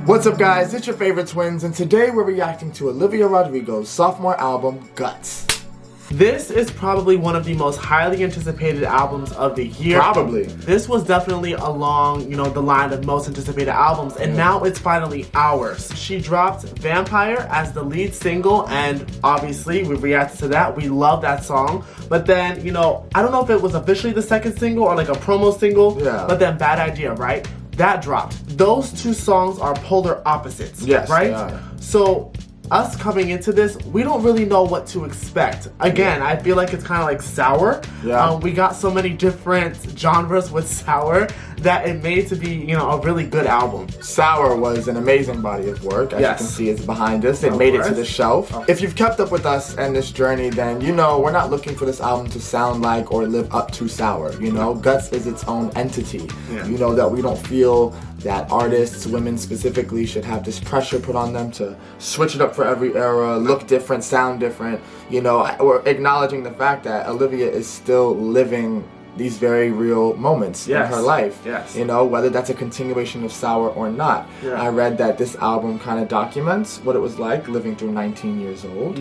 What's up guys, it's your favorite twins, and today we're reacting to Olivia Rodrigo's sophomore album, Guts. This is probably one of the most highly anticipated albums of the year. Probably. This was definitely along, the line of most anticipated albums, and now it's finally ours. She dropped Vampire as the lead single, and obviously we reacted to that. We love that song. But then, I don't know if it was officially the second single or like a promo single, but then Bad Idea, right? That dropped. Those two songs are polar opposites, yes, right? So us coming into this, we don't really know what to expect. Again, I feel like it's kind of like sour. We got so many different genres with sour that it made to be, a really good album. Sour was an amazing body of work. As you can see, it's behind us. It made it to the shelf. If you've kept up with us and this journey, then we're not looking for this album to sound like or live up to Sour. Guts is its own entity. That we don't feel that artists, women specifically, should have this pressure put on them to switch it up for every era, look different, sound different. We're acknowledging the fact that Olivia is still living these very real moments in her life. Whether that's a continuation of Sour or not. I read that this album kind of documents what it was like living through 19 years old.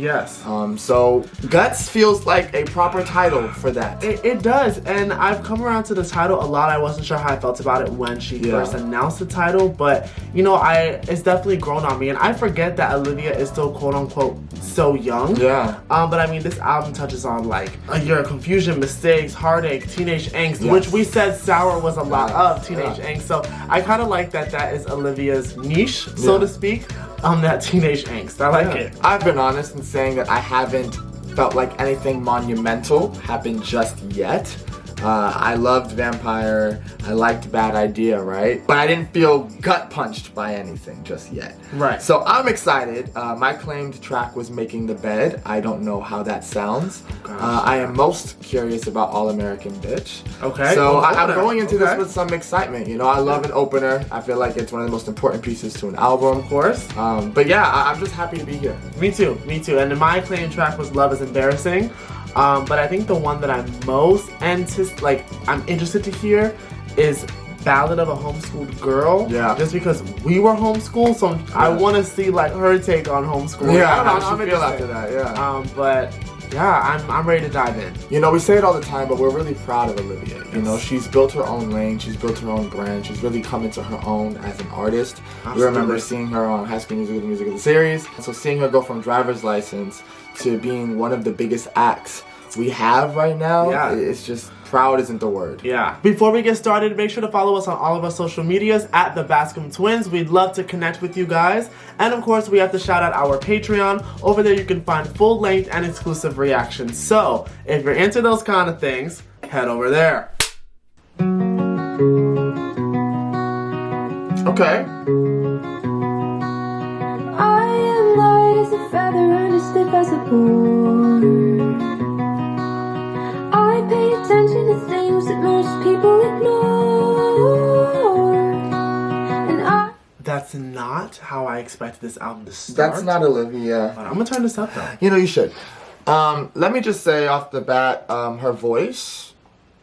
So Guts feels like a proper title for that. It does, and I've come around to the title a lot. I wasn't sure how I felt about it when she first announced the title, but it's definitely grown on me, and I forget that Olivia is still quote unquote so young. But I mean, this album touches on like a year of confusion, mistakes, heartache, teenage angst, which we said Sour was a lot of teenage angst. So I kind of like that is Olivia's niche, so to speak, that teenage angst. I like it. I've been honest in saying that I haven't felt like anything monumental happened just yet. I loved Vampire, I liked Bad Idea, right? But I didn't feel gut punched by anything just yet. So I'm excited. My claimed track was Making the Bed. I don't know how that sounds. I am most curious about All American Bitch. So I'm going into this with some excitement. I love an opener. I feel like it's one of the most important pieces to an album. But yeah, I'm just happy to be here. Me too. And my claimed track was Love is Embarrassing. But I think the one that I'm most I'm interested to hear is Ballad of a Homeschooled Girl. Just because we were homeschooled, so I want to see like her take on homeschooling. I don't know how she feel after that. But yeah, I'm ready to dive in. We say it all the time, but we're really proud of Olivia. She's built her own lane, she's built her own brand, she's really come into her own as an artist. We remember seeing her on High School Musical, the music of the series. So seeing her go from Driver's License to being one of the biggest acts we have right now, it's just, proud isn't the word. Before we get started, make sure to follow us on all of our social medias at the Bascom Twins. We'd love to connect with you guys. And of course, we have to shout out our Patreon. Over there you can find full-length and exclusive reactions. So, if you're into those kind of things, head over there. I am light as a feather and as stiff as a board. I pay attention to things that most people ignore. And That's not how I expected this album to start. That's not Olivia. I'm gonna turn this up though. You should. Let me just say off the bat, her voice,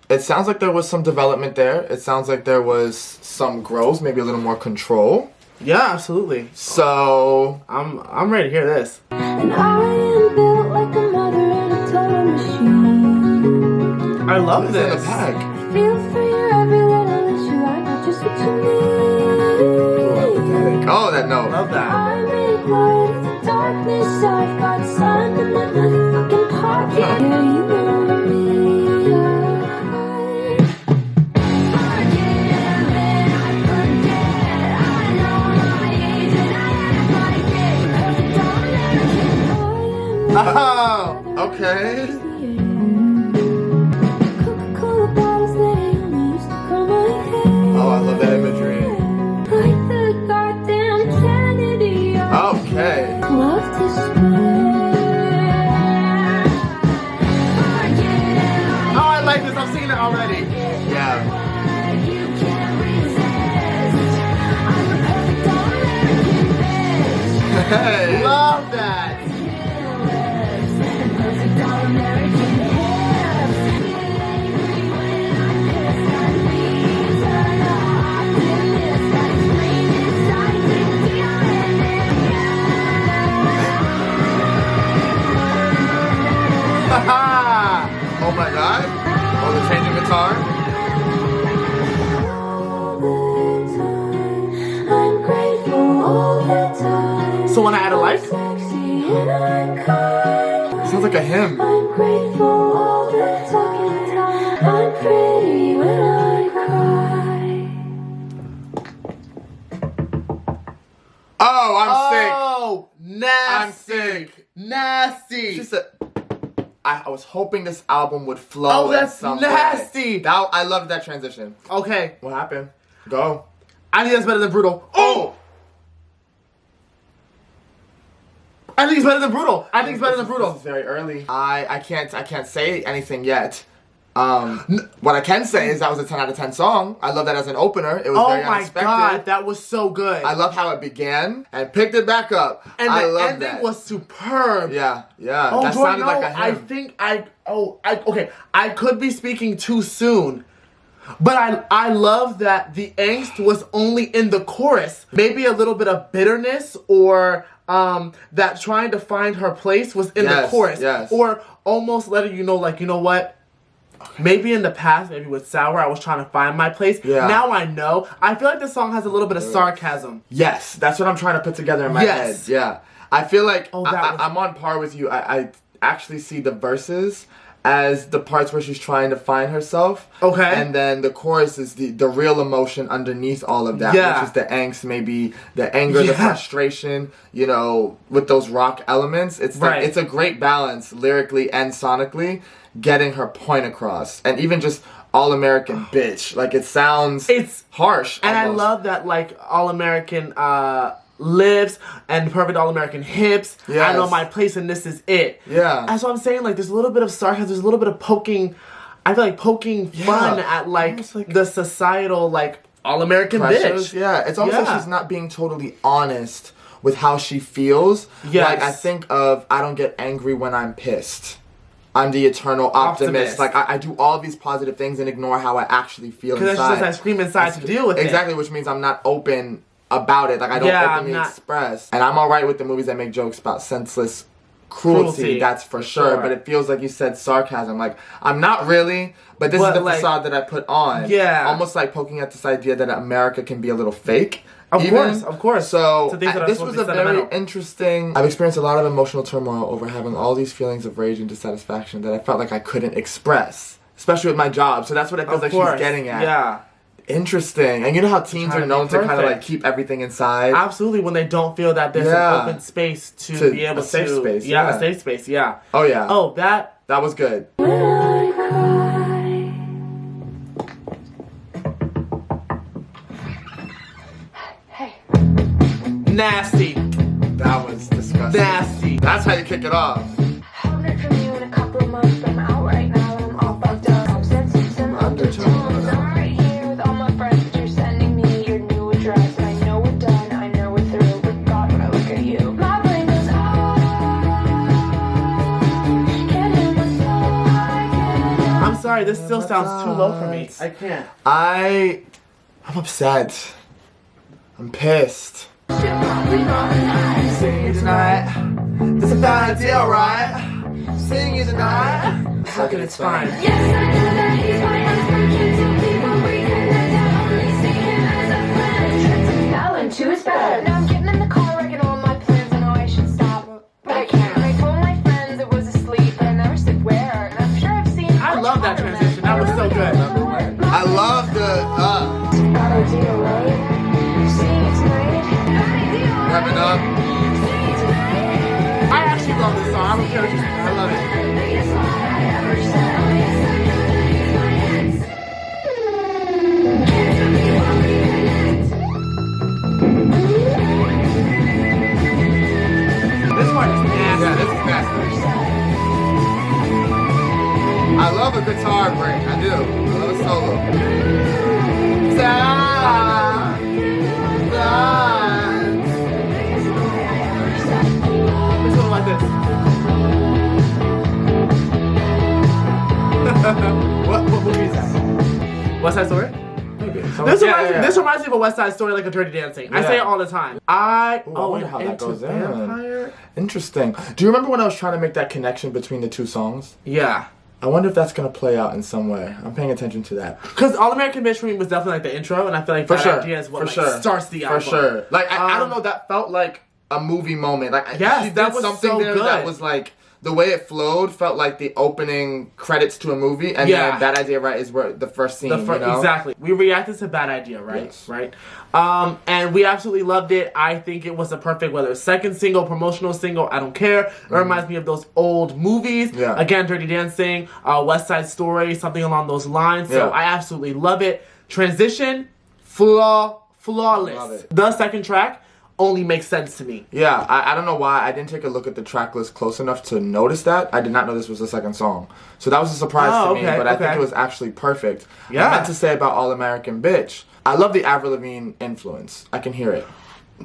it sounds like there was some development there. It sounds like there was some growth, maybe a little more control. Yeah, absolutely. So I'm ready to hear this. And I am built like a mother in a total machine. I love this. In the bag. Feel for your every little issue. I know just what you need. Oh, that note. Love that. I make light of the darkness. I've got sun in my motherfucking pocket. Yeah, you know me. Oh, okay. Oh, I love that imagery. Okay. Oh, I like this. I've seen it already. Yeah. Hey. Love that. So when I add a like? Sounds like a hymn. I'm grateful all the talking time. I'm pretty when I cry. Oh, I'm sick. Oh, nasty. I'm sick. Nasty. She said, I was hoping this album would flow. Oh, that's nasty. I loved that transition. Okay. What happened? Go. I think that's better than Brutal. Oh! I think it's better than Brutal. I think it's better than Brutal. This is very early. I can't say anything yet. What I can say is that was a 10 out of 10 song. I love that as an opener. It was very unexpected. Oh my god, that was so good. I love how it began and picked it back up. And the ending was superb. Yeah. Oh, that sounded like a hymn. I think okay. I could be speaking too soon. But I love that the angst was only in the chorus. Maybe a little bit of bitterness or that trying to find her place was in the chorus. Yes. Or almost letting you know, like, you know what? Maybe in the past, maybe with Sour, I was trying to find my place. Yeah. Now I know. I feel like the song has a little bit of sarcasm. Yes, that's what I'm trying to put together in my head. Yeah. I feel like I'm on par with you. I actually see the verses as the parts where she's trying to find herself. Okay. And then the chorus is the real emotion underneath all of that. Yeah. Which is the angst, maybe the anger, the frustration, you know, with those rock elements. It's it's a great balance lyrically and sonically, getting her point across. And even just All-American Bitch. Like, it sounds harsh. And almost. I love that, like, All-American Lives and Perfect All-American Hips. Yes. I know my place and this is it. Yeah. That's what I'm saying. Like, there's a little bit of sarcasm. There's a little bit of poking. I feel like poking fun at, like the societal, like, All-American bitch. Yeah. It's almost like she's not being totally honest with how she feels. Yes. Like, I think of, I don't get angry when I'm pissed. I'm the eternal optimist. Like, I do all these positive things and ignore how I actually feel inside. Because I scream inside to deal with it. Exactly, which means I'm not open about it. Like, I don't openly express. And I'm alright with the movies that make jokes about senseless cruelty. That's for sure. But it feels like you said sarcasm. Like, I'm not really, but this is the facade that I put on. Yeah. Almost like poking at this idea that America can be a little fake. Of course. So this was a very interesting. I've experienced a lot of emotional turmoil over having all these feelings of rage and dissatisfaction that I felt like I couldn't express, especially with my job. So that's what it feels like she's getting at. Yeah. Interesting. And you know how teens are known to kind of like keep everything inside? Absolutely, when they don't feel that there's an open space to be able to... A safe space, a safe space, yeah. Oh, yeah. Oh, that was good. Nasty. That was disgusting. Nasty. That's how you kick it off. Haven't heard from you in a couple of months, but I'm out right now and I'm all fucked up. I'm sensing some undertones. I'm right here with all my friends, but you're sending me your new address. I know we're done, I know we're through, but God, when I look at you, my brain goes, can't hear my soul. I'm sorry, this still sounds too low for me. I can't. I'm upset. I'm pissed. Sing it tonight. It's a bad idea, right? Sing it tonight. Fuck it, it's fine. Yes, I know that he's my husband. Can't tell people we connect. I only see him as a friend. Trips fell into his bed. Now I'm getting in the car, wrecking all my plans. I know I should stop, but I can't. I told my friends it was asleep, but I never said where. And I'm sure I've seen. I love that transition. That was so good. I love the. Bad idea, right? Wrapping up. I actually love this song. I don't care what you say. I love it. This part is nasty. Yeah, this is nasty. I love a guitar break. I do. I love a solo. What movie is that? West Side Story? Maybe. This reminds me of a West Side Story, like a Dirty Dancing. I say it all the time. I wonder how that goes in. Interesting. Do you remember when I was trying to make that connection between the two songs? Yeah. I wonder if that's gonna play out in some way. I'm paying attention to that. Because All American Bitch for me was definitely like the intro, and I feel like that idea is what starts the album. For sure. Like I don't know. That felt like a movie moment. Like yes, she did that was something so there good. that was like the way it flowed felt like the opening credits to a movie, and then Bad Idea Right is where the first scene. Exactly. We reacted to Bad Idea Right, yes. right? And we absolutely loved it. I think it was a perfect, whether it's second single, promotional single, I don't care. It reminds me of those old movies. Yeah. Again, Dirty Dancing, West Side Story, something along those lines. So I absolutely love it. Transition, flawless. Love it. The second track only makes sense to me. Yeah, I don't know why I didn't take a look at the track list close enough to notice that. I did not know this was the second song. So that was a surprise to me, but I think it was actually perfect. Yeah. I meant to say about All American Bitch, I love the Avril Lavigne influence. I can hear it.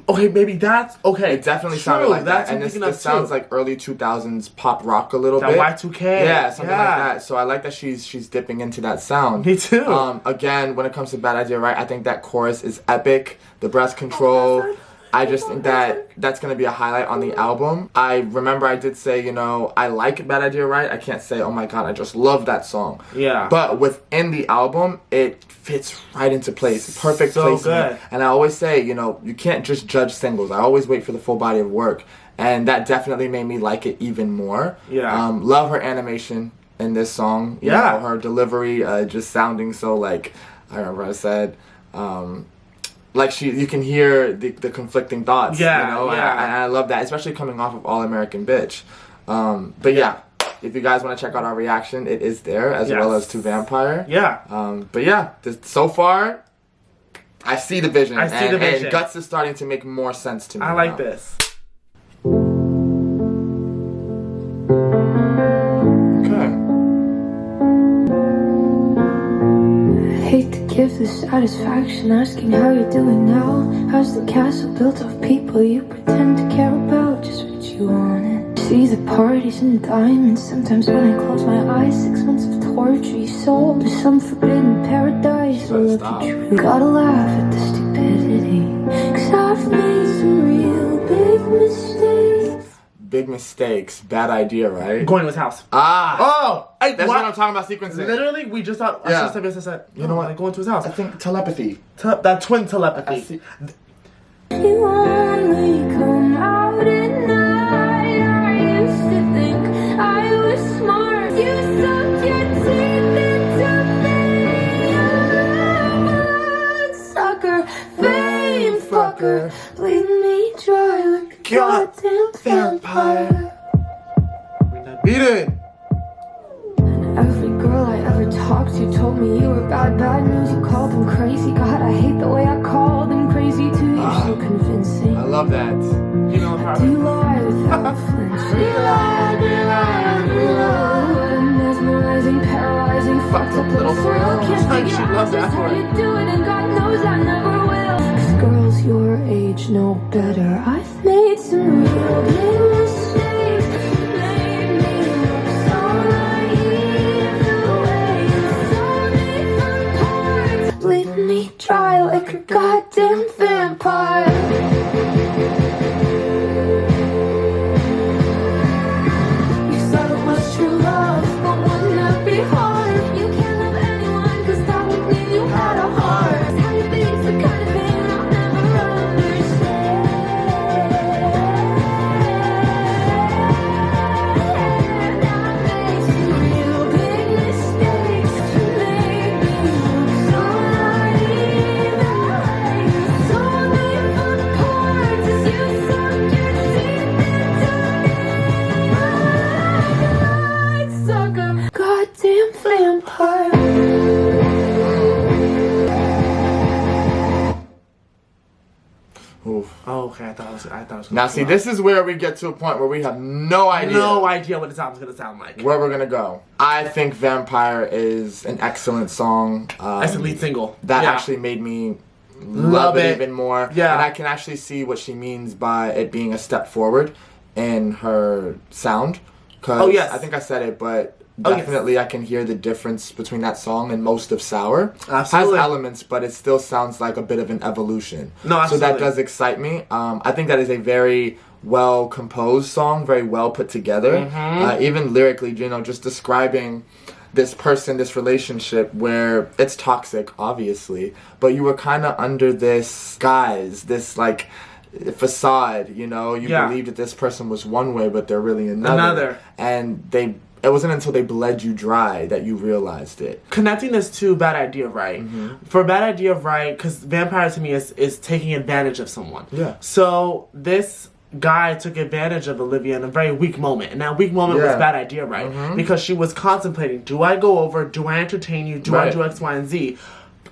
Okay, maybe that's okay. It definitely sounded like that. And this sounds like early 2000s pop rock a little bit. Y2K. Yeah, something like that. So I like that she's dipping into that sound. Me too. Again, when it comes to Bad Idea Right, I think that chorus is epic. The breath control. I just think that that's going to be a highlight on the album. I remember I did say, I like Bad Idea Right. I can't say, oh my god, I just love that song. Yeah. But within the album, it fits right into place. Perfect so placement. Good. And I always say, you can't just judge singles. I always wait for the full body of work. And that definitely made me like it even more. Yeah. Love her animation in this song. You know, her delivery just sounding so like, I remember I said, like you can hear the conflicting thoughts. Yeah, And I love that, especially coming off of All American Bitch. But yeah, if you guys want to check out our reaction, it is there as well as to Vampire. Yeah. But yeah, so far, I see the vision. I see the vision. And Guts is starting to make more sense to me. I like this. Give the satisfaction asking how you're doing now. How's the castle built of people you pretend to care about? Just what you wanted. See the parties and diamonds. Sometimes when I close my eyes, 6 months of torture you sold to some forbidden paradise. All of you true. Gotta laugh at the stupidity, 'cause I've made some real big mistakes. Big mistakes. Bad idea, right? Going to his house. Oh! That's what I'm talking about sequencing. Literally, we just thought, I said, you know what? Like going to his house. I think telepathy. That twin telepathy. You only come out at night. I used to think I was smart. You sucked your teeth into me. Sucker, fame fucker, bleed me dry like a goddamn vampire. Beat it! Every girl I ever talked to told me you were bad news. You called them crazy. God, I hate the way I called them crazy too. You're so convincing. I love that. You know what Do you lie without flinching? You lie. Mesmerizing, paralyzing, fucked up little thrill. Can't She figure loves out just that how word. you do it, and God knows I never will. 'Cause girls your age know better. I've made some real big mistakes. Made me look so naive. The way you sold me for parts, bleed me dry like a goddamn vampire. You said it was true love, but wouldn't that be hard? You can't love anyone, 'cause that would mean you had a heart. How you be's the kind of thing I'll never understand. I made some real big mistakes to make me look so naive. You sold me for parts as you sucked your teeth into me. Sucker, goddamn vampire. Oof. Oh, okay. I thought it was Now, see, this is where we get to a point where we have no idea. No idea what the album's gonna sound like. Where we're gonna go. I think Vampire is an excellent song. That's the lead single. That Yeah. actually made me love it even more. Yeah. And I can actually see what she means by it being a step forward in her sound. Cause Oh, yes. I think I said it, but Oh, yes. definitely I can hear the difference between that song and most of Sour. Absolutely. Has elements, but it still sounds like a bit of an evolution. No, So absolutely. that does excite me. I think that is a very well composed song, very well put together. Mm-hmm. Even lyrically, just describing this person, this relationship where it's toxic, obviously, but you were kind of under this guise, this like facade, you know, you believe that this person was one way, but they're really another. And it wasn't until they bled you dry that you realized it. Connecting this to Bad Idea of Right. For Bad Idea of Right, because vampire to me is taking advantage of someone. Yeah. So this guy took advantage of Olivia in a very weak moment. And that weak moment was Bad Idea, right? Because she was contemplating, do I go over? Do I entertain you? Do I do X, Y, and Z?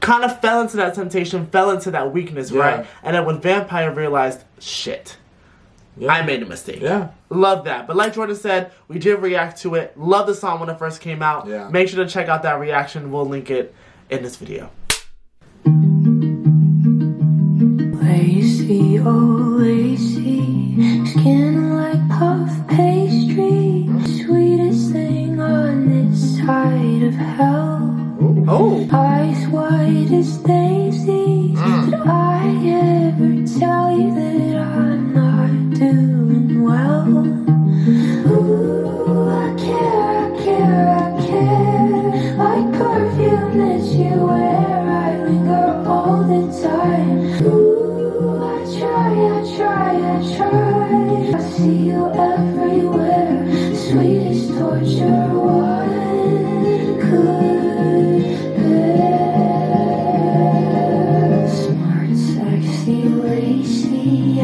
Kind of fell into that temptation, fell into that weakness, right? And then when Vampire realized, shit, I made a mistake. Love that. But like Jordan said, we did react to it. Love the song when it first came out. Make sure to check out that reaction. We'll link it in this video. Lacy, oh lacy, skin like puff pastry, sweetest thing on this side of hell. Eyes white as daisies. Did I ever tell you that I'm not doing well? Ooh, I care, like perfume that you wear. I linger all the time. Ooh, I try. I see you everywhere. Sweetest torture one could bear. Smart, sexy, lacy.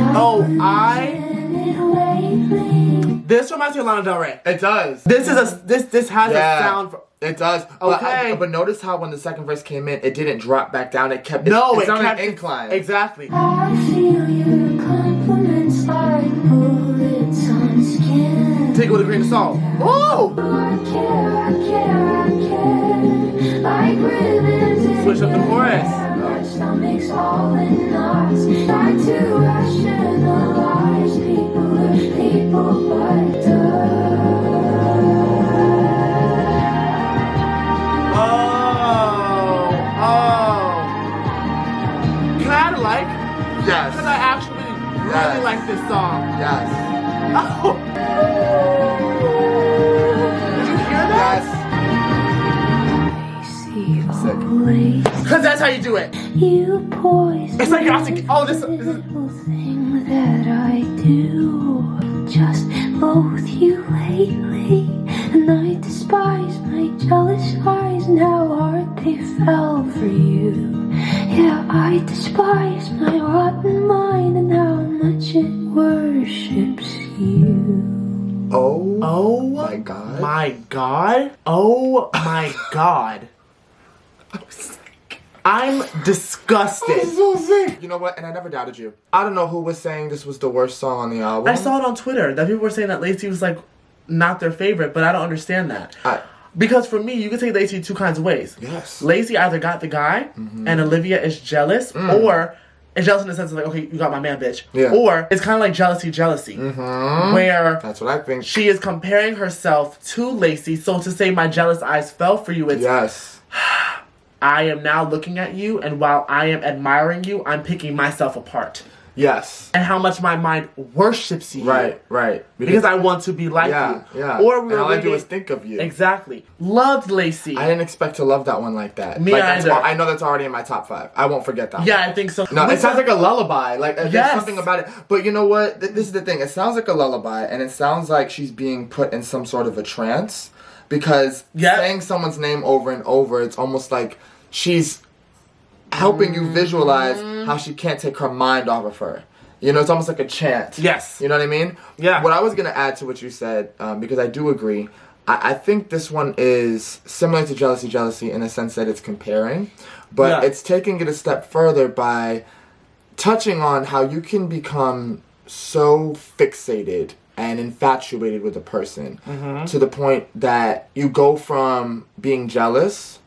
This reminds me of Lana Del Rey. It does. This has a sound. It does. But notice how when the second verse came in, it didn't drop back down. It kept. It kept incline. Exactly. I feel your compliments like bullets on skin. Take it with a grain of salt. I care. Like ribbons. Switch up the chorus. Our stomachs all in knots. Try to rationalize people are people, but Yes. Because I actually really like this song. Yes. Oh. Did you hear that? Because that's how you do it. You poison. It's like you're asking. Oh, this is thing that I do. Just loathe you lately, and I despise my jealous eyes and how hard they fell for you. Yeah, I despise my rotten mind and how much it worships you. Oh my God. My God. Oh my God. I'm disgusted. I'm so sick. You know what? And I never doubted you. I don't know who was saying this was the worst song on the album. I saw it on Twitter that people were saying that Lacy was like not their favorite, but I don't understand that. Because for me, you can take Lacy two kinds of ways. Yes. Lacy either got the guy, and Olivia is jealous, or is jealous in the sense of like, okay, you got my man, bitch. Yeah. Or it's kind of like jealousy, where that's what I think. She is comparing herself to Lacy. So to say my jealous eyes fell for you, it's I am now looking at you, and while I am admiring you, I'm picking myself apart. Yes. And how much my mind worships you. Right. Because I want to be like you. Yeah. Or and all I do is think of you. Exactly. Loved Lacy. I didn't expect to love that one like that. Me either. I know that's already in my top 5. I won't forget that one. Yeah, I think so. No, it sounds like a lullaby. Like, there's something about it. But you know what? This is the thing. It sounds like a lullaby, and it sounds like she's being put in some sort of a trance. Because saying someone's name over and over, it's almost like she's helping you visualize how she can't take her mind off of her. You know, it's almost like a chant. Yes. You know what I mean? Yeah. What I was going to add to what you said, because I do agree, I think this one is similar to Jealousy in the sense that it's comparing, but it's taking it a step further by touching on how you can become so fixated and infatuated with a person to the point that you go from being jealous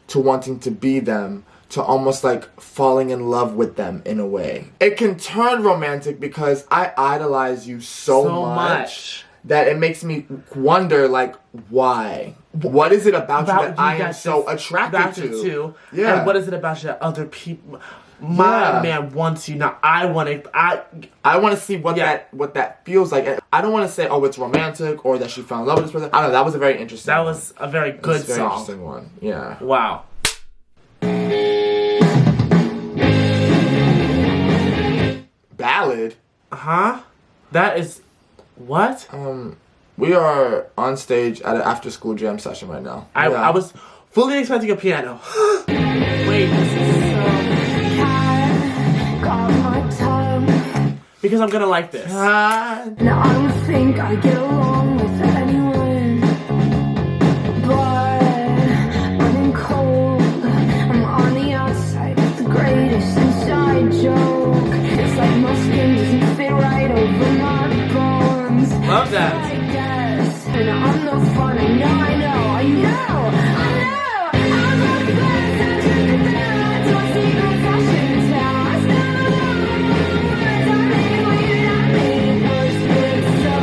to wanting to be them to almost like falling in love with them in a way. It can turn romantic because I idolize you so much that it makes me wonder, like, why? What is it about you that I am so attracted to? Yeah. And what is it about you that other people... My man wants you now. I want to see what that feels like. I don't want to say, oh, it's romantic or that she fell in love with this person. I don't know. That was a very interesting. That was a very good song. Very interesting one. Yeah. Wow. Ballad. Huh? That is... What? We are on stage at an after-school jam session right now. I was fully expecting a piano. Wait, this is because I'm gonna like this. Now I don't think I get along with anyone, but I'm in cold. I'm on the outside with the greatest inside joke. It's like my skin doesn't fit right over my bones. Love that. I guess, and I'm no fun. I know. I love the glass, I drink it down. It's my secret fashion town. I stand alone with my words. I mean what you not mean. Words get so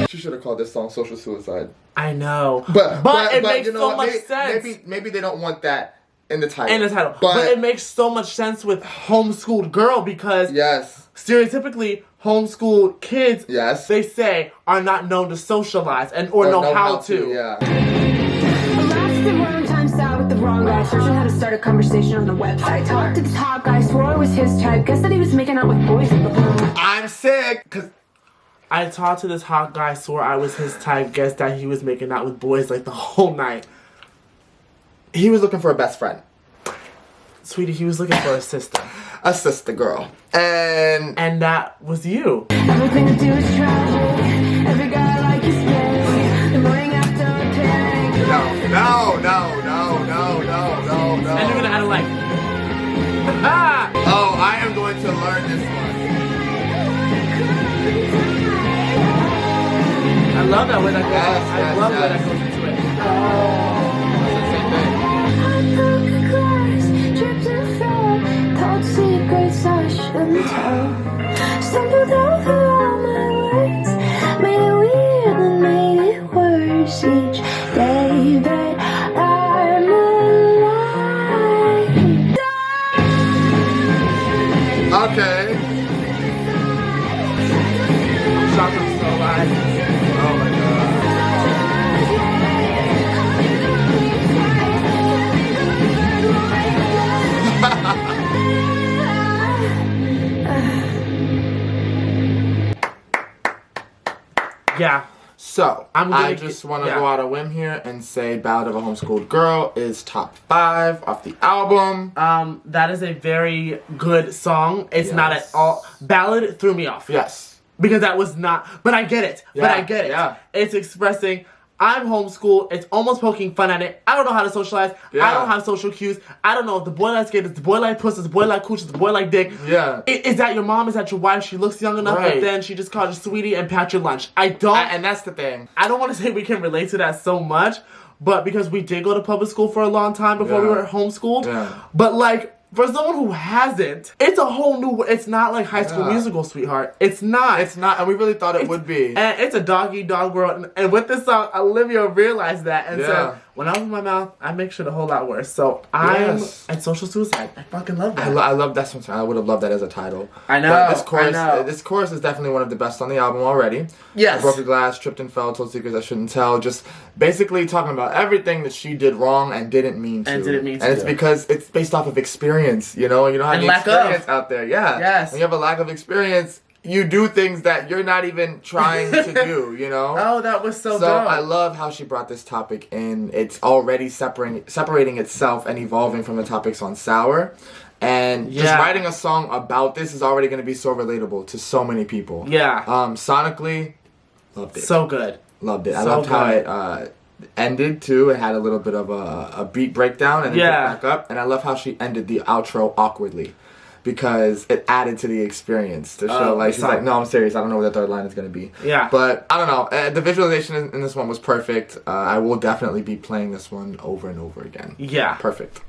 suicide. She should have called this song Social Suicide. I know. But it makes you know so what? much sense. Maybe they don't want that in the title. But it makes so much sense with homeschooled girl because stereotypically homeschooled kids, they say, are not known to socialize or know how to. Yeah. Last and one time sat with the wrong guy, searching how to start a conversation on the website. Talked to the top guy, swore it was his type. Guess that he was making out with boys at the bar. I'm sick because I talked to this hot guy, swore I was his type. Guess that he was making out with boys like the whole night. He was looking for a best friend. Sweetie, he was looking for a sister. A sister girl. And that was you. Everything I do is tragic. Every guy I like is gay. The morning after a panic. No. And you're gonna add a like. Oh, I am going to learn this one. I love that way that goes. I love where that goes into it. Told secrets I shouldn't tell. Stumbled over all my words. Made it weird and made it worse each day that I'm alive. Okay. Shocked I'm so alive. Oh my god. Yeah. So, I just want to go out a whim here and say Ballad of a Homeschooled Girl is top 5 off the album. That is a very good song. It's not at all... Ballad threw me off. Yes. Because that was not... But I get it. Yeah. It's expressing... I'm homeschooled. It's almost poking fun at it. I don't know how to socialize. I don't have social cues. I don't know if the boy likes skate, if the boy like puss, if the boy like cooch, if the boy like dick. Yeah. Is that your mom? Is that your wife? She looks young enough, but then she just called you sweetie and pat your lunch. And that's the thing. I don't want to say we can relate to that so much, but because we did go to public school for a long time before we were homeschooled. Yeah. But like, for someone who hasn't, it's a whole new... It's not like High School Musical, sweetheart. It's not. It's not, and we really thought it would be. And it's a dog-eat-dog world. And with this song, Olivia realized that and said, when I open my mouth, I make shit a whole lot worse. So I'm at Social Suicide. I fucking love that. I love that song. I would have loved that as a title. I know. But this chorus is definitely one of the best on the album already. Yes. I broke a glass, tripped and fell, told secrets I shouldn't tell. Just basically talking about everything that she did wrong and didn't mean to. And it's because it's based off of experience, you know? You don't have any experience out there. Yeah. Yes. When you have a lack of experience, you do things that you're not even trying to do, you know? Oh, that was so dope. So I love how she brought this topic in. It's already separating itself and evolving from the topics on Sour. And just writing a song about this is already going to be so relatable to so many people. Yeah. Sonically, loved it. So good. Loved it. I loved how it ended, too. It had a little bit of a beat breakdown and then picked back up. And I love how she ended the outro awkwardly. Because it added to the experience to show, she's like, no, I'm serious. I don't know what the third line is going to be. Yeah. But, I don't know. The visualization in this one was perfect. I will definitely be playing this one over and over again. Yeah. Perfect.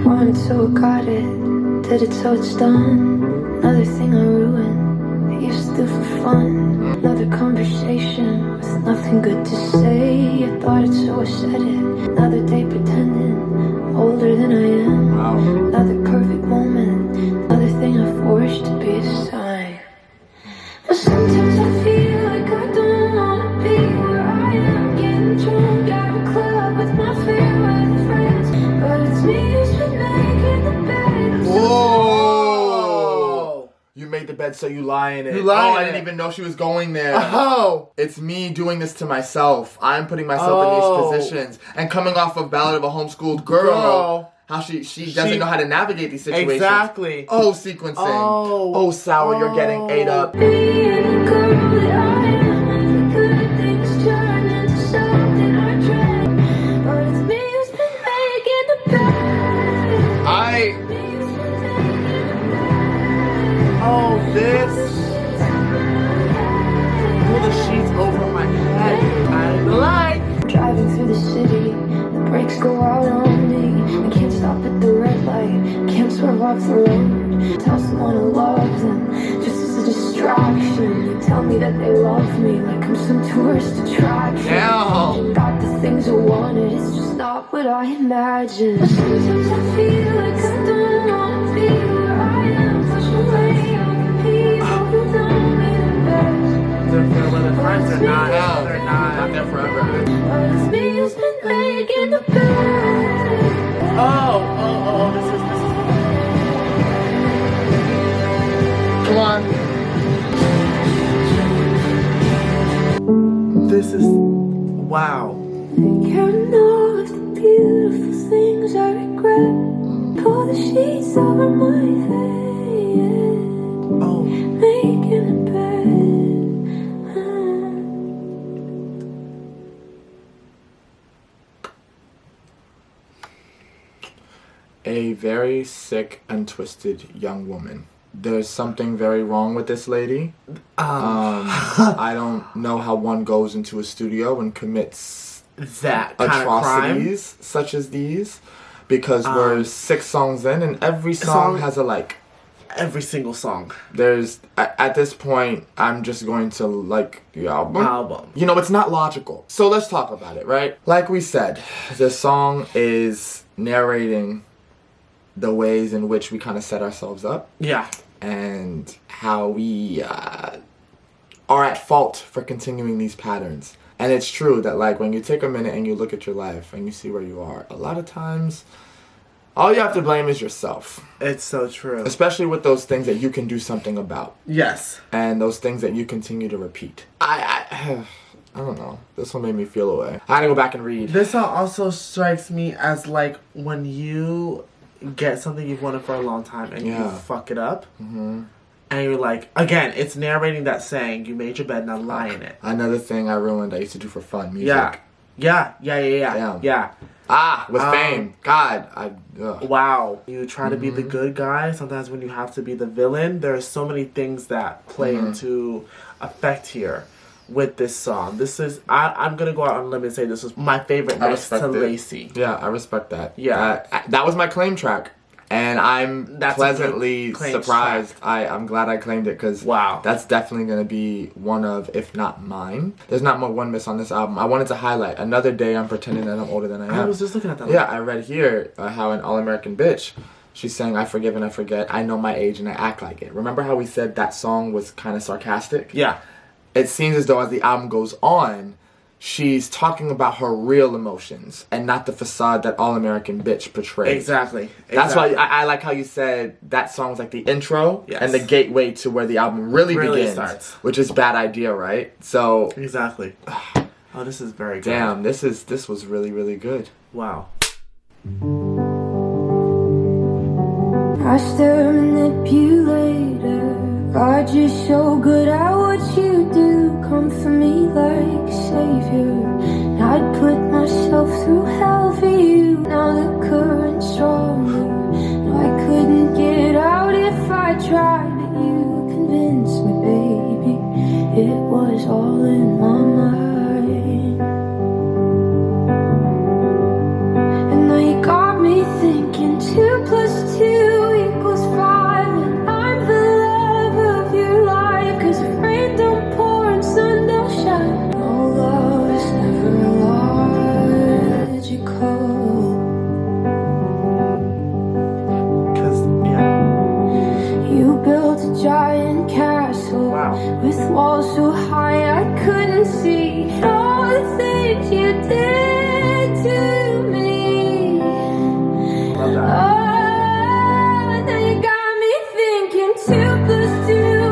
Wanted so I got it, did it so it's done. Another thing I ruined, I used to do for fun. Another conversation with nothing good to say. I thought it so I said it. Another day pretending I'm older than I am. Wow. Another perfect moment, another thing I forced to be a sign. But sometimes I feel like I don't wanna be where I made the bed, so you lie in it. You lie in I it. didn't even know she was going there. Oh! It's me doing this to myself. I'm putting myself in these positions. And coming off of Ballad of a Homeschooled Girl. How she doesn't know how to navigate these situations. Exactly. Oh, sequencing. Oh. Sour, you're getting ate up. Being the girl that I am, the good things turn into something I dread. But it's me who's been making the bed. Oh, this. Pull the sheets over my head. I'm alive. Driving through the city, the brakes go out on me. I can't stop at the red light, can't swerve off the road. Tell someone I love them, just as a distraction. They tell me that they love me, like I'm some tourist attraction. Damn. Got the things I wanted, it's just not what I imagined. But sometimes I feel like I don't wanna be where I am. Push away all the people who know me the best. They're with their friends or not. No, They're not. there forever. But it's me who's been making the bed. Oh, this is. Come on. This is. Wow. Counting all of the beautiful things I regret. Pull the sheets over my head. Oh. Making a bed. A very sick and twisted young woman. There's something very wrong with this lady. I don't know how one goes into a studio and commits That kind atrocities such as these, because we're 6 songs in and every song has a like. Every single song. There's at this point, I'm just going to like the album. You know, it's not logical. So let's talk about it, right? Like we said, the song is narrating the ways in which we kind of set ourselves up. Yeah. And how we are at fault for continuing these patterns. And it's true that, like, when you take a minute and you look at your life and you see where you are, a lot of times, all you have to blame is yourself. It's so true. Especially with those things that you can do something about. Yes. And those things that you continue to repeat. I don't know. This one made me feel away. I had to go back and read. This song also strikes me as, like, when you get something you've wanted for a long time and you fuck it up. Mm-hmm. And you're like, again, it's narrating that saying, you made your bed, now lie in it. Another thing I ruined I used to do for fun, music. Yeah. With fame. God. Wow. You try to be the good guy. Sometimes when you have to be the villain, there are so many things that play into effect here with this song. This is, I'm going to go out on a limb and say this was my favorite next to Lacy. Yeah, I respect that. Yeah. That was my claim track. And I'm pleasantly surprised. I'm glad I claimed it because that's definitely going to be one of, if not mine. There's not more one miss on this album. I wanted to highlight Another Day I'm Pretending That I'm Older Than I Am. I was just looking at that. Yeah, I read here how an All-American Bitch, she's saying, I forgive and I forget. I know my age and I act like it. Remember how we said that song was kind of sarcastic? Yeah. It seems as though as the album goes on, she's talking about her real emotions and not the facade that All-American Bitch portrays. Exactly. That's why I like how you said that song was like the intro and the gateway to where the album really begins. Starts. Which is bad idea, right? So exactly. Oh, this is very good. Damn, this was really, really good. Wow. Master manipulator, God, you're so good at what you do. Come for me like a savior, and I'd put myself through hell for you. Now the current's stronger, no, I couldn't get out if I tried, but you convinced me, baby, it was all in my mind. And now you got me thinking 2 + 2 = 5, and I'm the love of your life, 'cause if rain don't pour and sun don't shine, no love is never logical. 'Cause, you built a giant castle with walls so high I couldn't see all the things you did to me. Love that. Oh, now you got me thinking 2 + 2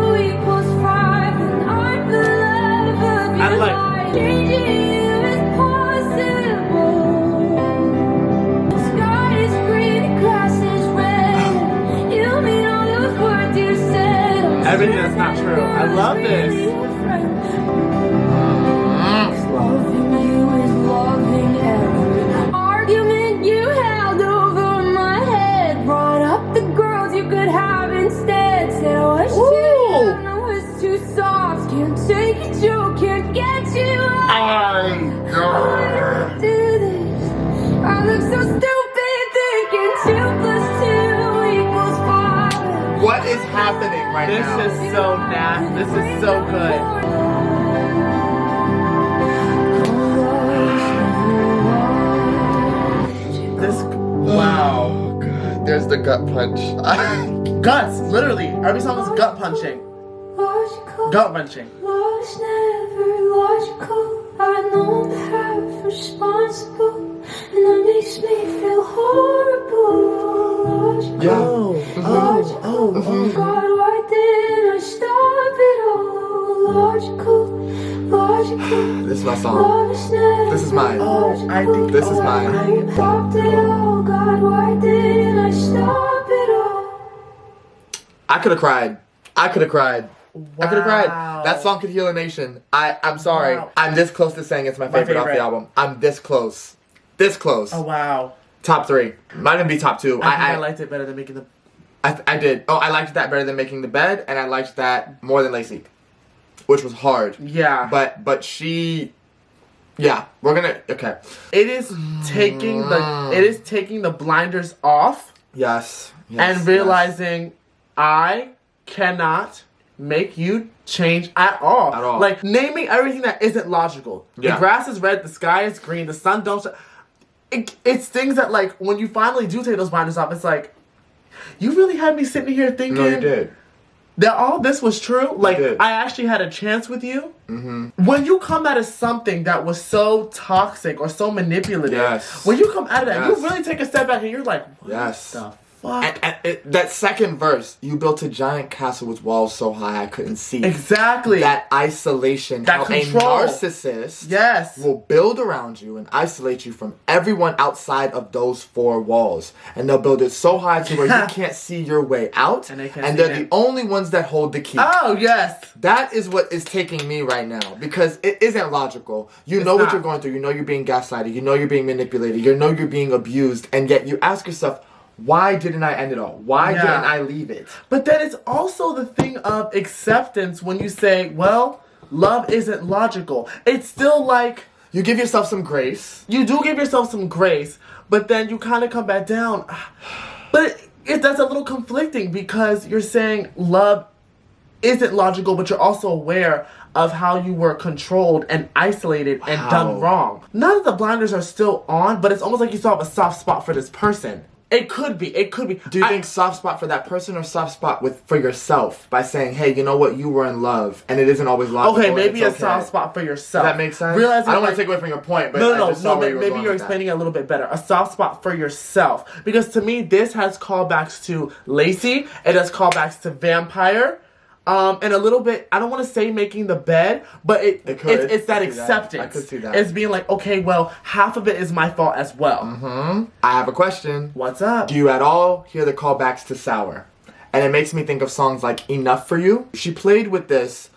true. I love this. Loving you is loving every argument you held over my head. Brought up the girls you could have instead. Said I was too young, I was too soft. Can't take a joke, can't get you out. Why do this? I look so stupid thinking 2 plus 2 equals 5. What is happening right now? This is so nasty. This is so good. This, wow. Oh, God. There's the gut punch. Guts, literally. Every song is gut punching. Logical. Gut wrenching. Love's never logical. I know I'm half responsible, and that makes me feel horrible. Logical. Yeah. Oh, God, why didn't I stop it all? Logical. This is my song. Love's never This is mine. Oh, I think This is mine. stopped it all. God, why didn't I stop it all? I could have cried. I could have cried. I could have Wow. cried. That song could heal a nation. I'm sorry. Wow. I'm this close to saying it's my favorite off the album. I'm this close. This close. Oh, wow. Top 3. Might even be top 2. I think I liked it better than making the... I did. Oh, I liked that better than Making the Bed, and I liked that more than Lacy, which was hard. Yeah. But she, yeah, we're gonna, okay. It is taking the blinders off Yes. and realizing I cannot make you change at all. At all. Like naming everything that isn't logical. Yeah. The grass is red, the sky is green, the sun don't it's things that like when you finally do take those blinders off, it's like you really had me sitting here thinking No, you did. that all this was true. Like did. I actually had a chance with you. Mm-hmm. When you come out of something that was so toxic or so manipulative, Yes. when you come out of that, Yes. you really take a step back and you're like, what Yes. the fuck? And that second verse, you built a giant castle with walls so high I couldn't see. Exactly. That isolation, That how control. a narcissist Yes. will build around you and isolate you from everyone outside of those 4 walls. And they'll build it so high to where you can't see your way out. And they can't and see they're it. the only ones that hold the key. Oh, yes. That is what is taking me right now because it isn't logical. You know what not. you're going through. You know you're being gaslighted. You know you're being manipulated. You know you're being abused. And yet you ask yourself, why didn't I end it all? Why Yeah. didn't I leave it? But then it's also the thing of acceptance when you say, well, love isn't logical. It's still like You give yourself some grace. you do give yourself some grace, but then you kind of come back down. But that's a little conflicting because you're saying love isn't logical, but you're also aware of how you were controlled and isolated and done wrong. None of the blinders are still on, but it's almost like you still have a soft spot for this person. It could be. It could be. Do you think soft spot for that person or soft spot for yourself by saying, hey, you know what? You were in love and it isn't always logical. Okay, and maybe it's a soft spot for yourself. Does that make sense? Realizing I don't want like- to take away from your point, but No, I just saw where you were maybe going you're with that. explaining it a little bit better. A soft spot for yourself. Because to me, this has callbacks to Lacy. It has callbacks to Vampire. And a little bit, I don't want to say Making the Bed, but it's that I could see that. acceptance. I could see that. It's being like, okay, well, half of it is my fault as well. I have a question. What's up? Do you at all hear the callbacks to Sour? And it makes me think of songs like Enough for You. She played with this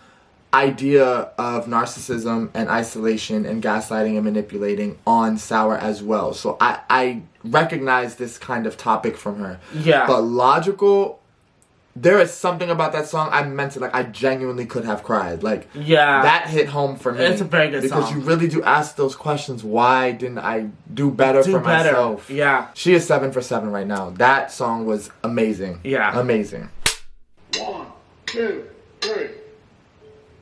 idea of narcissism and isolation and gaslighting and manipulating on Sour as well. So I recognize this kind of topic from her. Yeah. But Logical, there is something about that song I meant to, like, I genuinely could have cried. Like, Yeah. that hit home for me. It's a very good because song. you really do ask those questions. Why didn't I do better for myself? Yeah. She is 7 for 7 right now. That song was amazing. Yeah. Amazing. 1, 2, 3.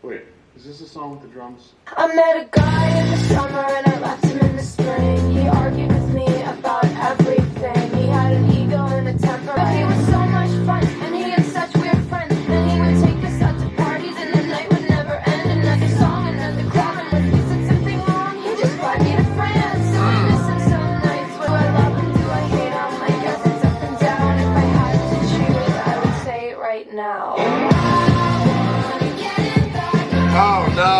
Wait, is this the song with the drums? I met a guy in the summer and I left him in the spring. He argued with me about everything. He had an ego and a temper, but he was so much fun. And he had such weird friends. And he would take us out to parties and the night would never end. Another song, another club, and if he said something wrong, he'd just fly me to France. So I miss him some nights. Do I love him? Do I hate him? I guess it's up and down. If I had to choose, I would say it right now. Oh no.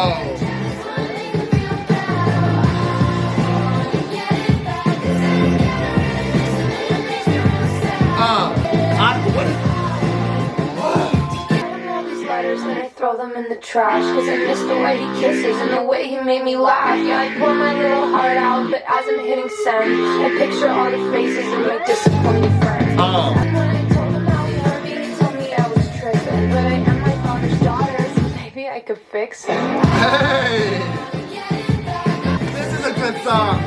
I have all these letters that I throw them in the trash. Cause I miss the way he kisses and the way he made me laugh. Yeah, I pour my little heart out, but as I'm hitting send, I picture all the faces of my disappointed friends. And when I told him how he hurt me, he told me I was tripping. But I am my father's daughter, so maybe I could fix it. Hey! This is a good song.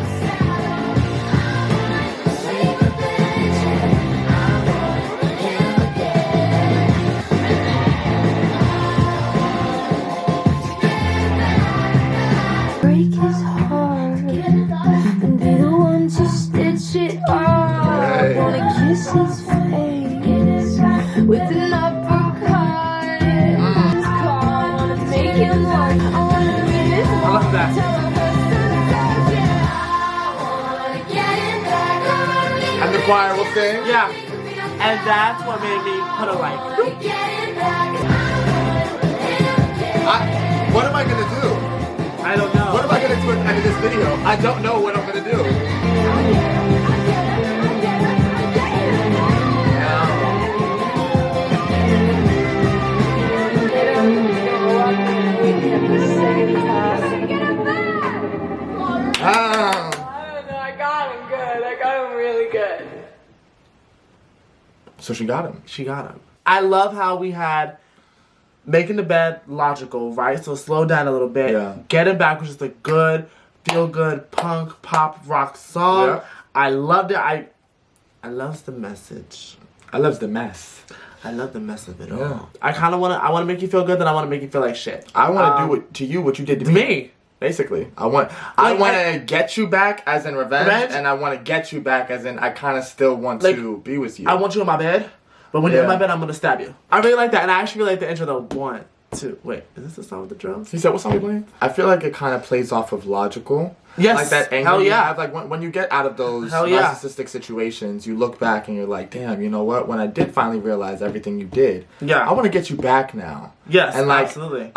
Break his heart and be the one to stitch it up. Hey. Wanna kiss his face with an uppercut. Wanna make him work. I wanna read it. I love that. And the choir will sing. Yeah. And that's what made me put a like. What am I gonna do? I don't know. What am I gonna do at the end of this video? I don't know what I'm gonna do. I got him good. I got him really good. So she got him. She got him. I love how we had making the bed logical, right? So slow down a little bit. Yeah. Get It Back, which is a good, feel good punk pop rock song. Yeah. I loved it. I love the message. I love the mess. I love the mess of it Yeah. all. I kind of want to make you feel good, then I want to make you feel like shit. I want to do to you what you did to me. Basically, I want to get you back as in revenge, and I want to get you back as in I kind of still want to be with you. I want you in my bed, but when you're in my bed, I'm gonna stab you. I really like that, and I actually really like the intro though. 1, 2, wait, is this the song with the drums? He said, "What song are we playing?" I feel like it kind of plays off of Logical. Yes. Like that anger Hell you yeah. have. Like when you get out of those Hell yeah. narcissistic situations, you look back and you're like, damn, you know what? When I did finally realize everything you did, Yeah. I want to get you back now. Yes, and like, absolutely.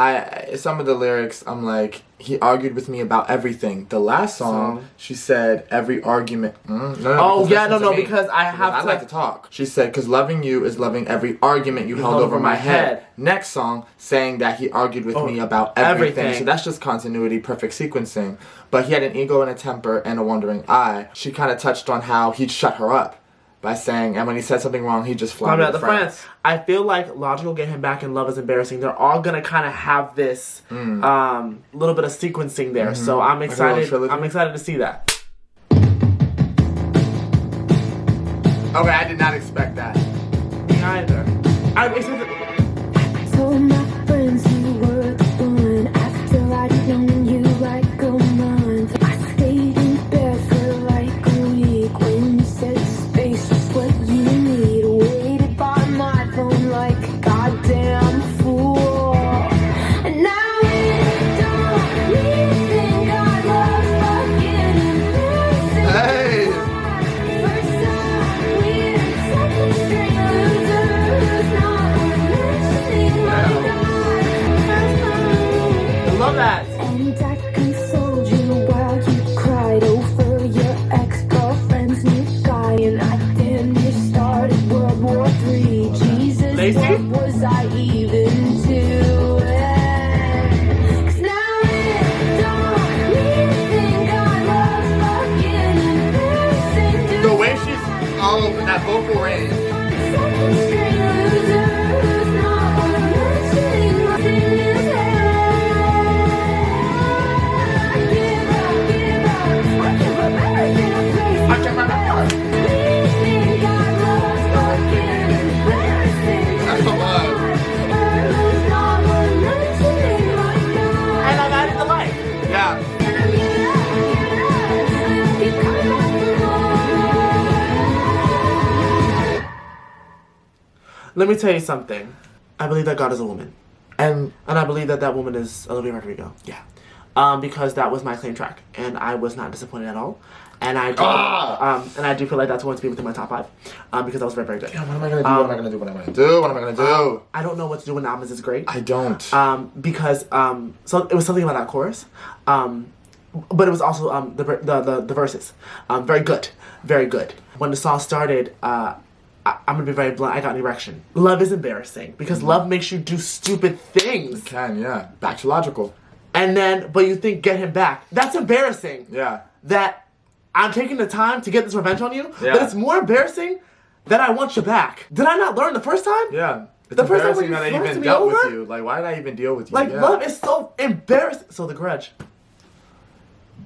Some of the lyrics, I'm like, he argued with me about everything. The last song, she said, every argument. Oh, because yeah, listen no, to me. because I have I to- like to talk. She said, because loving you is loving every argument you held over my head. Next song, saying that he argued with me about everything. So that's just continuity, perfect sequencing. But he had an ego and a temper and a wandering eye. She kind of touched on how he'd shut her up by saying, and when he said something wrong, he'd just fly to France. I feel like Logical, Get Him Back, and Love Is Embarrassing, they're all gonna kind of have this little bit of sequencing there. So I'm excited. I'm excited to see that. Okay, I did not expect that. Me either. I'm excited. Told my friends you were the one after I'd known you like a month. I stayed in bed for like a week when you said space was what you need. Waited by my phone like a goddamn fool. And now it don't really think I love fucking embarrassing. Hey! First time we had second string losers, not mentioning my I love that. and I consoled you while you cried over your ex-girlfriend's new guy. And I damn near started World War III. Jesus, Lacy? what was I even doing? 'Cause now it don't really think I love fucking embarrassing. The way she's, that vocal range. Second string losers, not mentioning my feelings. I give up everything I place. I can't remember. Please think I love fucking embarrassing. That's a lot. Who's not mentioning my God. And I'm adding the light. Yeah. Keep coming back for more. Let me tell you something. I believe that God is a woman. And I believe that that woman is Olivia Rodrigo. yeah. Because that was my claim track, and I was not disappointed at all. And I do feel like that's going to be within my top 5, because that was very, very good. Yeah, what am I gonna do? What am I gonna do? What am I gonna do? What am I gonna do? I don't know what to do when the album is this great. I don't. Because so it was something about that chorus, but it was also the verses, very good, very good. When the song started, I'm gonna be very blunt. I got an erection. Love is embarrassing because love makes you do stupid things. It can, yeah. Back to logical. And then, but you think get him back. That's embarrassing. Yeah. That I'm taking the time to get this revenge on you. Yeah. But it's more embarrassing that I want you back. Did I not learn the first time? Yeah. It's the first time when embarrassing you that I flirted even me dealt over? with you. Like, why did I even deal with you? Like, yeah. love is so embarrassing. So the grudge.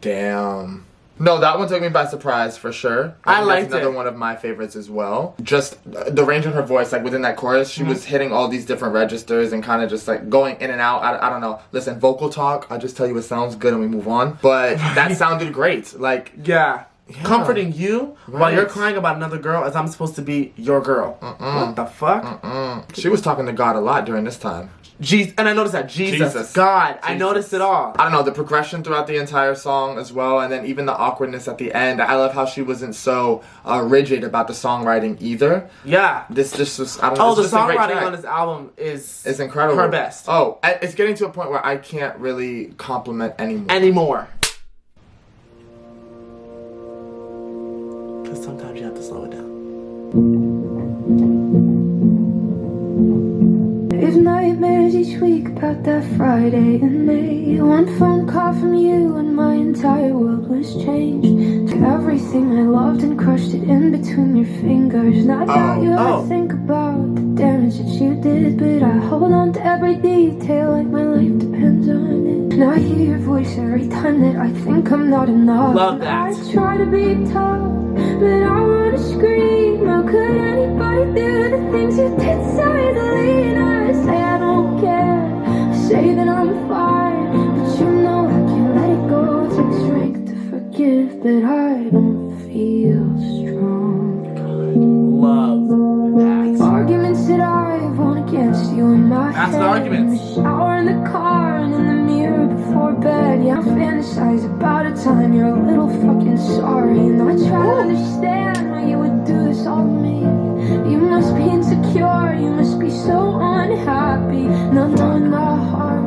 Damn. No, that one took me by surprise for sure. I think liked that's another it. one of my favorites as well. Just the range of her voice, like within that chorus, she was hitting all these different registers and kind of just like going in and out. I don't know. Listen, vocal talk, I'll just tell you it sounds good and we move on. But that sounded great. Like, Yeah. Comforting you while you're Right. crying about another girl as I'm supposed to be your girl. What the fuck? she was talking to God a lot during this time. Jesus, and I noticed that. Jesus. God. I noticed it all. I don't know, the progression throughout the entire song as well, and then even the awkwardness at the end. I love how she wasn't so rigid about the songwriting either. Yeah. This just was, I don't know. Oh, it's the just a great songwriting track. on this album is It's incredible. her best. Oh, it's getting to a point where I can't really compliment anymore. Anymore. Because sometimes you have to slow it down. There's nightmares each week about that Friday in May. One phone call from you and my entire world was changed. Took everything I loved and crushed it in between your fingers. And I doubt you ever think about the damage that you did, but I hold on to every detail like my life depends on it. And I hear your voice every time that I think I'm not enough. Love that. I try to be tough, but I wanna scream. How could anybody do the things you did silently? And I say I don't care, I say that I'm fine, but you know I can't let it go. It takes strength to forgive, but I don't feel strong. Love that. Arguments that I've won against you in my That's head. the arguments. In the shower, in the car, and in the mirror before bed. Yeah, I fantasize about a time you're a little fucking sorry. And I try to understand why you would do this all to me. You must be insecure, you must be so unhappy. Not knowing my heart.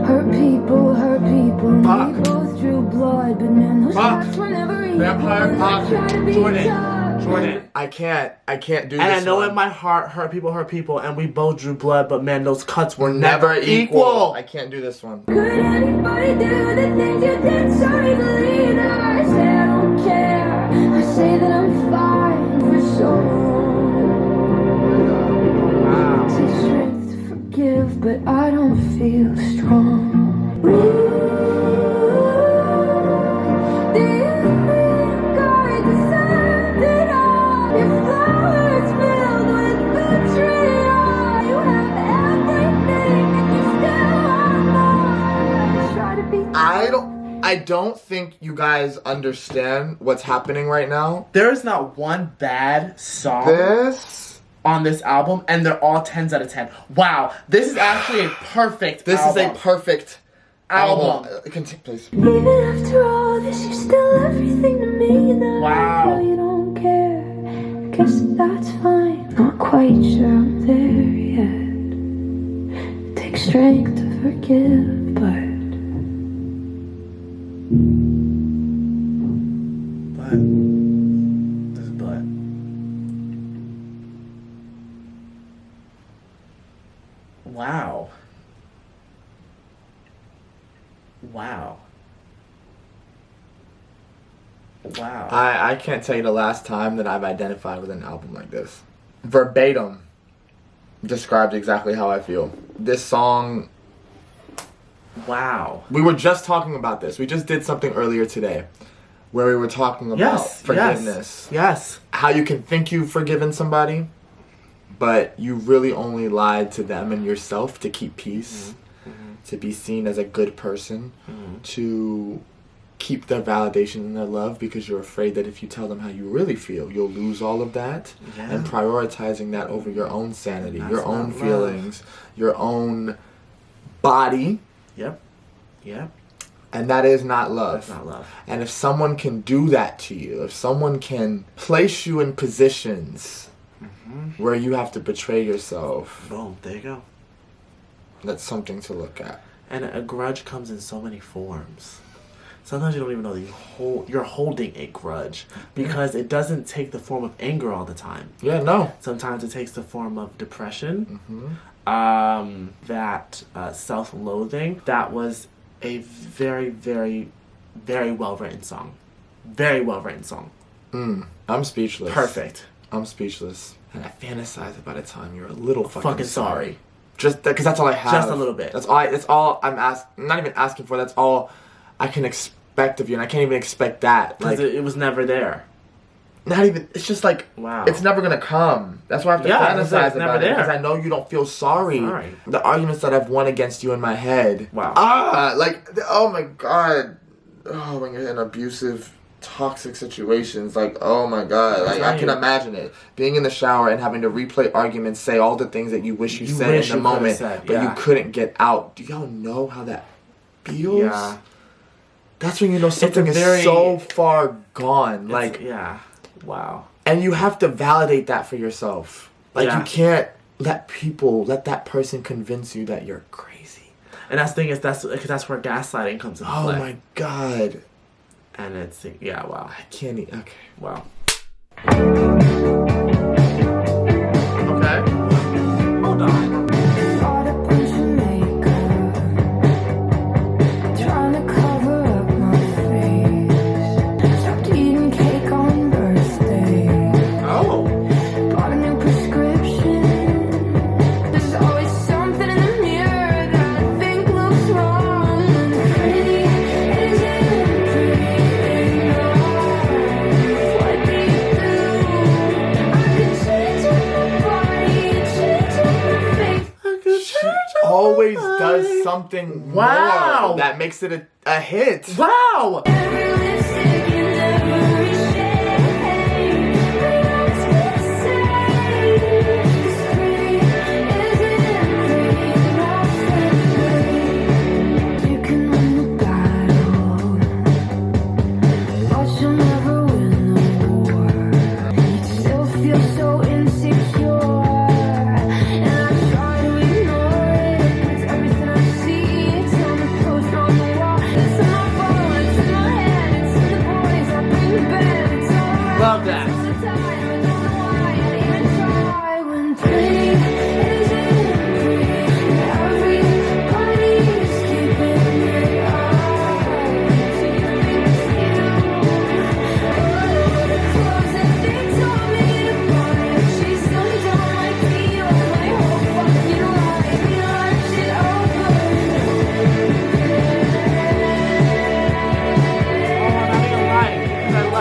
Hurt people, and Fuck. we both drew blood. But man, those Fuck. shots were never equal. Vampire And I Fuck. try to be Jordan. tough. Jordan. I can't do And this I know one. in my heart, hurt people, and we both drew blood, but man, those cuts were Never equal. I equal. can't do this one. Could anybody do the things you did so easily? And I say I don't care. I say that I'm fine for so long. Wow. It takes strength to forgive, but I don't feel strong. Do you think I deserved it all? Your flowers filled with vitriol. You have everything and you still want more. Try to be I don't think you guys understand what's happening right now. There is not one bad song This on this album, and they're all 10s out of 10. Wow, this is actually a perfect is album. a perfect Album. Continue, please. even after all this, you're still everything to me. Now Wow. I know you don't care. I guess that's fine. Not quite sure I'm there yet. It takes strength to forgive, but But this is but. Wow. Wow. Wow. I can't tell you the last time that I've identified with an album like this. Verbatim described exactly how I feel. This song, Wow. we were just talking about this. We just did something earlier today where we were talking about Yes. forgiveness. Yes. How you can think you've forgiven somebody, but you really only lied to them and yourself to keep peace, to be seen as a good person, to keep their validation and their love because you're afraid that if you tell them how you really feel, you'll lose all of that. Yeah. And prioritizing that over your own sanity, That's your not own love. feelings, your own body, Yep. Yep. and that is not love. That's not love. And if someone can do that to you, if someone can place you in positions where you have to betray yourself, Boom. There you go. that's something to look at. And a grudge comes in so many forms. sometimes you don't even know that you're holding a grudge, because it doesn't take the form of anger all the time. Yeah, no. Sometimes it takes the form of depression, that self-loathing. That was a very, very, very well-written song. Very well-written song. I'm speechless. Perfect. I'm speechless. And I fantasize about a time you're a little fucking sorry. Just because that's all I have. Just a little bit. That's all I'm not even asking for. That's all I can expect of you, and I can't even expect that. Because it was never there. Not even. It's just like, wow. It's never gonna come. That's why I have to fantasize about it, because I know you don't feel sorry. The arguments that I've won against you in my head. Wow. Oh my god. Oh, when you're in abusive, toxic situations, like, oh my god, like, I can imagine it, being in the shower and having to replay arguments, say all the things that you wish you said in the moment, but you couldn't get out. Do y'all know how that feels? Yeah. That's when you know something is so far gone. Like, yeah. Wow. And you have to validate that for yourself. Like, you can't let that person convince you that you're crazy. And that's the thing, is that's where gaslighting comes into play. Oh my god. And it's, yeah, wow. I can't eat. Okay. Wow. Okay. Hold on. Always does something more that makes it a hit. Wow! Love that.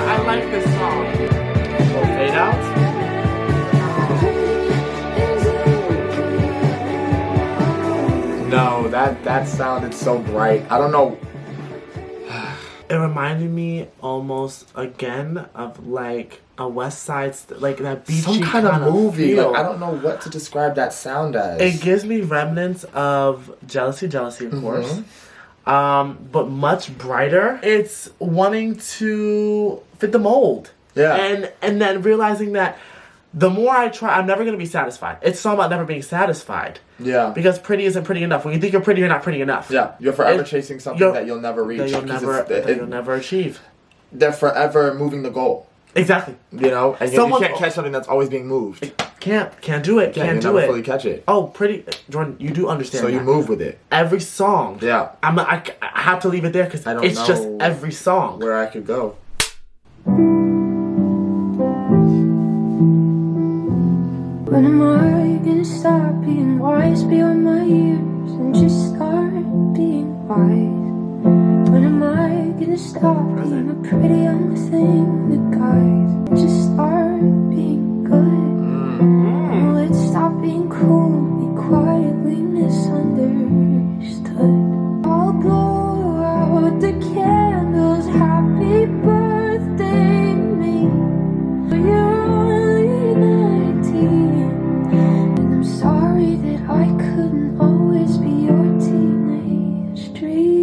I like this song. Fade out? No, that sounded so bright. I don't know. It reminded me almost again of like a West Side, like that beachy some kind of movie. Feel. Like, I don't know what to describe that sound as. It gives me remnants of Jealousy, of course. But much brighter. It's wanting to fit the mold. Yeah. And then realizing that the more I try, I'm never going to be satisfied. It's a song about never being satisfied. Yeah. Because pretty isn't pretty enough. When you think you're pretty, you're not pretty enough. Yeah. You're forever chasing something that you'll never reach. That you'll never achieve. They're forever moving the goal. Exactly. You know? And you can't catch something that's always being moved. Can't do it. Can't do never it. fully catch it. Oh, pretty. Jordan, you do understand So you move with it. Every song. Yeah. I have to leave it there because it's just every song. Where I could go. When am I gonna stop being wise beyond my years and just start being wise? When am I gonna stop being a pretty young thing that guys just start being good? Let's stop being cool, be quietly misunderstood. I'll blow out the candles, happy birthday to me. You're only 19, and I'm sorry that I couldn't always be your teenage dream.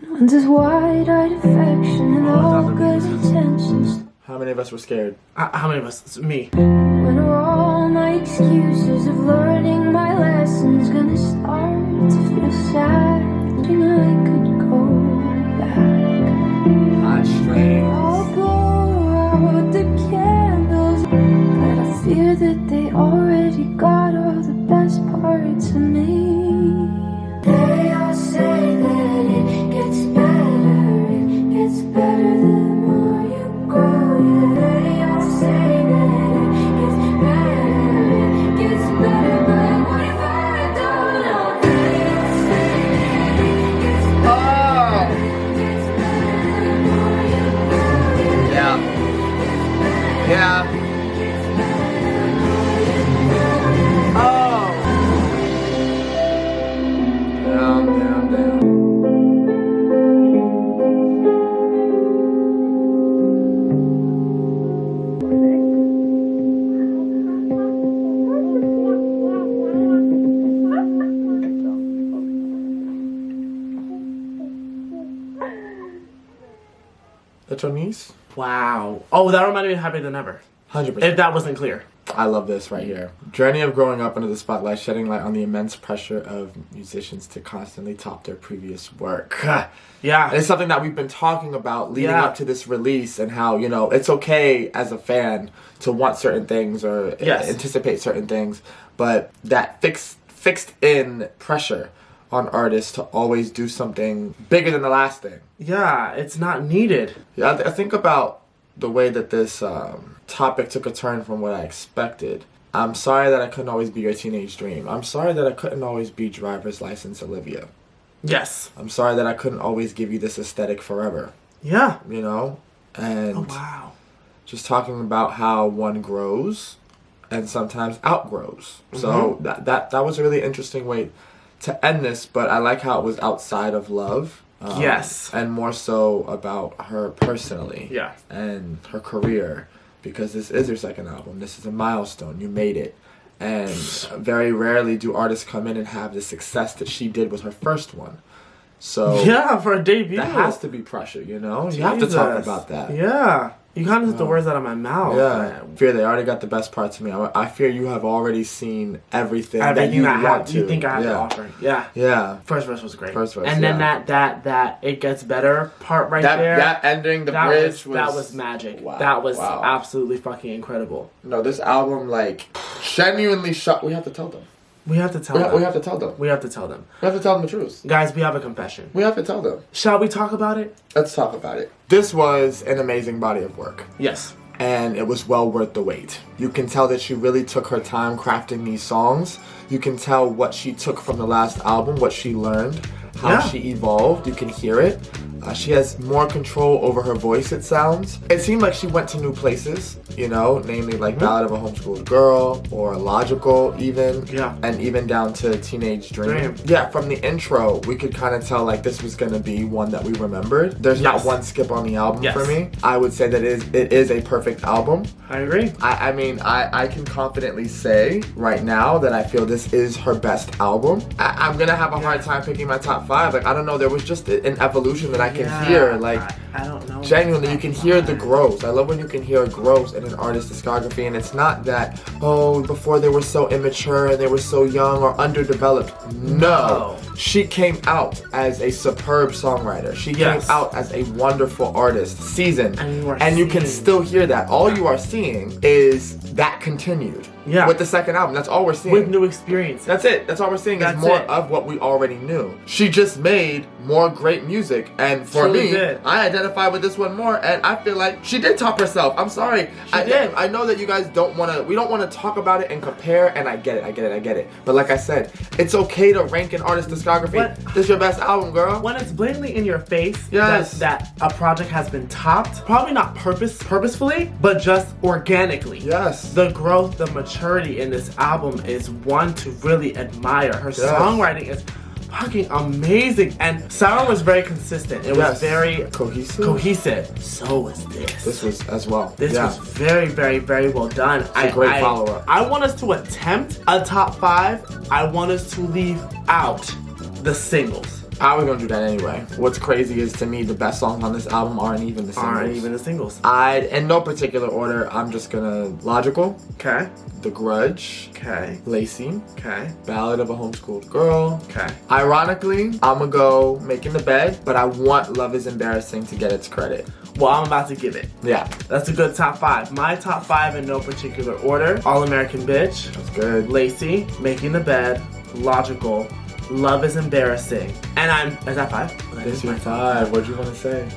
And one's as wide-eyed affection and all good intentions. How many of us were scared? How many of us? It's me. When are all my excuses of learning my lessons gonna start to feel sad? That's your niece? Wow. Oh, that reminded me of Happier Than Ever. 100%. If that wasn't clear. I love this right here. Journey of growing up under the spotlight, shedding light on the immense pressure of musicians to constantly top their previous work. Yeah. It's something that we've been talking about leading up to this release, and how, you know, it's okay as a fan to want certain things or anticipate certain things, but that fixed in pressure on artists to always do something bigger than the last thing. Yeah, it's not needed. Yeah, I think about the way that this topic took a turn from what I expected. I'm sorry that I couldn't always be your teenage dream. I'm sorry that I couldn't always be driver's license Olivia. Yes. I'm sorry that I couldn't always give you this aesthetic forever. Yeah. You know? And oh, wow. Just talking about how one grows and sometimes outgrows. Mm-hmm. So that was a really interesting way to end this, but I like how it was outside of love. Yes. And more so about her personally. Yeah. And her career. Because this is your second album. This is a milestone. You made it. And very rarely do artists come in and have the success that she did with her first one. So yeah, for a debut. That has to be pressure, you know? You have to talk about that. Yeah. You kind of took the words out of my mouth. Yeah. I fear they already got the best parts of me. I fear you have already seen everything that you want to. You think I have to offer. Yeah. Yeah. First verse was great. First verse, and then that it gets better part there. That ending, the bridge was... That was magic. Wow. That was absolutely fucking incredible. No, this album, like, genuinely shocked. We have to tell them. We have to tell them. We have to tell them. We have to tell them. We have to tell them the truth. Guys, we have a confession. We have to tell them. Shall we talk about it? Let's talk about it. This was an amazing body of work. Yes. And it was well worth the wait. You can tell that she really took her time crafting these songs. You can tell what she took from the last album, what she learned, how she evolved. You can hear it. She has more control over her voice, it sounds. It seemed like she went to new places, you know, namely like Ballad of a Homeschooled Girl or Logical even. Yeah. And even down to Teenage Dream. Yeah, from the intro, we could kind of tell like this was going to be one that we remembered. There's not one skip on the album for me. I would say that it is a perfect album. I agree. I mean, I can confidently say right now that I feel this is her best album. I'm going to have a hard time picking my top 5. Like, I don't know, there was just an evolution that I can hear. Like, I don't know. Genuinely, you can hear the growth. I love when you can hear growth in an artist's discography, and it's not that, oh, before they were so immature and they were so young or underdeveloped. No. She came out as a superb songwriter. She came out as a wonderful artist, seasoned. And you can still hear that. All you are seeing is that continued. Yeah. With the second album. That's all we're seeing. With new experience. That's it. That's all we're seeing is more of what we already knew. She just made more great music. And for me, I identify with this one more. And I feel like she did top herself. I'm sorry. She did. I know that you guys we don't want to talk about it and compare. And I get it. But like I said, it's okay to rank an artist's discography. This is your best album, girl. When it's blatantly in your face that a project has been topped, probably not purposefully, but just organically. Yes. The growth, the maturity in this album is one to really admire. Her songwriting is fucking amazing, and Sour was very consistent. It was very cohesive. So was this. This was as well. This was very, very, very well done. It's a great follow-up. I want us to attempt a top 5. I want us to leave out the singles. I was gonna do that anyway. What's crazy is, to me, the best songs on this album aren't even the singles. In no particular order, I'm just gonna Logical. Okay. The Grudge. Okay. Lacy. Okay. Ballad of a Homeschooled Girl. Okay. Ironically, I'm gonna go Making the Bed, but I want Love is Embarrassing to get its credit. Well, I'm about to give it. Yeah. That's a good top 5. My top 5 in no particular order: All American Bitch. That's good. Lacy. Making the Bed. Logical. Love is Embarrassing. And is that 5? This is your 5. What do you want to say?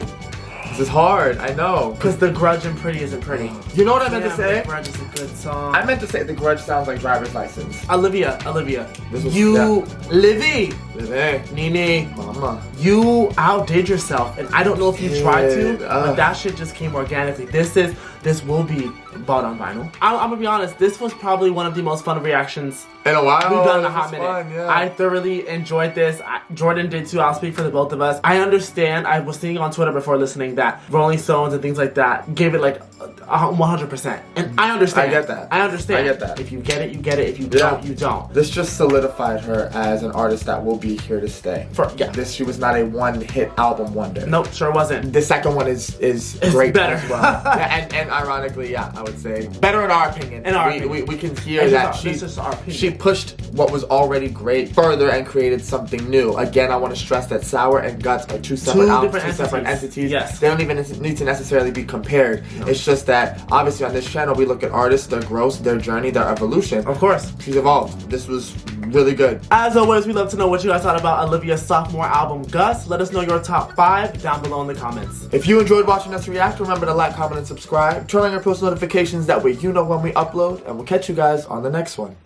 This is hard, I know. Because The Grudge and Pretty isn't pretty. You know what I meant to say? The Grudge is a good song. I meant to say The Grudge sounds like Driver's License. Olivia. Livy. Nene. Mama. You outdid yourself, and I don't know if you tried to, but that shit just came organically. This will be bought on vinyl. I'm gonna be honest, this was probably one of the most fun reactions in a while. We've done in a hot minute. Fun, yeah. I thoroughly enjoyed this. Jordan did too. I'll speak for the both of us. I understand. I was seeing on Twitter before listening that Rolling Stones and things like that gave it like 100%. And I understand. I get that. I understand. I get that. If you get it, you get it. If you don't, you don't. This just solidified her as an artist that will be here to stay. This this, she was not a one-hit album wonder. Nope, sure wasn't. The second one is great better. as well. Yeah, and ironically, yeah, I would say better in our opinion. We can hear that she pushed what was already great further and created something new. Again, I want to stress that Sour and Guts are two separate albums, two separate entities. Yes. They don't even need to necessarily be compared. No. It's just that obviously on this channel we look at artists, their growth, their journey, their evolution. Of course. She's evolved. This was really good. As always, we love to know what you guys thought about Olivia's sophomore album, Gus. Let us know your top 5 down below in the comments. If you enjoyed watching us react, remember to like, comment, and subscribe. Turn on your post notifications, that way you know when we upload, and we'll catch you guys on the next one.